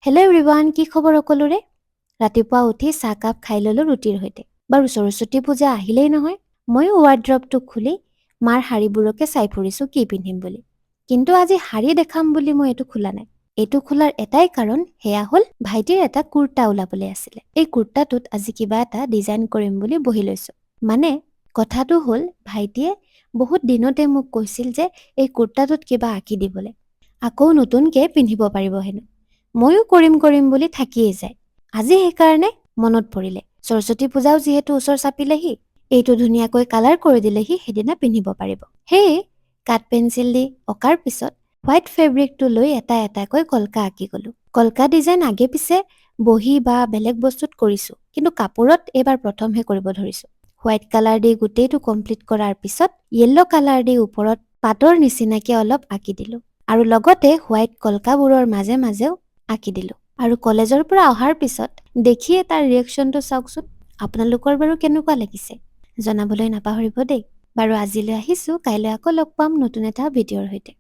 Hello' everyone, কি খবৰ সকলোৰে? ৰাতিপুৱা উঠি চাহকাপ খাই ল'লো ৰুটিৰ সৈতে। বাৰু সৰস্বতী পূজা আহিলেই নহয়। ময়ো ৱাৰ্ড্ৰবটো খুলি মাৰ শাড়ীবোৰকে চাই ফুৰিছোঁ কি পিন্ধিম বুলি। কিন্তু আজি শাড়ী দেখাম বুলি মই এইটো খোলা নাই। এইটো খোলাৰ এটাই কাৰণ, সেয়া হ'ল ভাইটিৰ এটা কুৰ্তা ওলাবলৈ আছিলে। এই কুৰ্তাটোত আজি কিবা এটা ডিজাইন কৰিম বুলি বহি লৈছোঁ। মানে কথাটো হ'ল ভাইটিয়ে বহুত দিনতে মোক কৈছিল যে এই কুৰ্তাটোত কিবা আঁকি দিবলৈ। আকৌ নতুনকৈ পিন্ধিব পাৰিব হেনো। ময়ো কৰিম বুলি থাকিয়েই যায়। আজি সেইকাৰণে মনত পৰিলে, সৰস্বতী পূজাও যিহেতু ওচৰ চাপিলেহি, এইটো ধুনীয়াকৈ কালাৰ কৰি দিলেহি সেইদিনা পিন্ধিব পাৰিব। সেয়ে কাঠ পেঞ্চিল দি অঁকাৰ পিছত হোৱাইট ফেব্ৰিকটো লৈ এটা এটাকৈ কলকা আঁকি গলোঁ। কলকা ডিজাইন আগে পিছে বহী বা বেলেগ বস্তুত কৰিছোঁ, কিন্তু কাপোৰত এইবাৰ প্ৰথমহে কৰিব ধৰিছোঁ। হোৱাইট কালাৰ দি গোটেইটো কমপ্লিট কৰাৰ পিছত য়েল্লো কালাৰ দি ওপৰত পাতৰ নিচিনাকৈ অলপ আঁকি দিলোঁ। আৰু লগতে হোৱাইট কলকাবোৰৰ মাজে মাজেও আঁকি দিলোঁ। আৰু কলেজৰ পৰা অহাৰ পিছত দেখিয়ে তাৰ ৰিয়েকশ্যনটো চাওকচোন। আপোনালোকৰ বাৰু কেনেকুৱা লাগিছে জনাবলৈ নাপাহৰিব দেই। বাৰু আজিলৈ আহিছোঁ, কাইলৈ আকৌ লগ পাম নতুন এটা ভিডিঅ'ৰ সৈতে।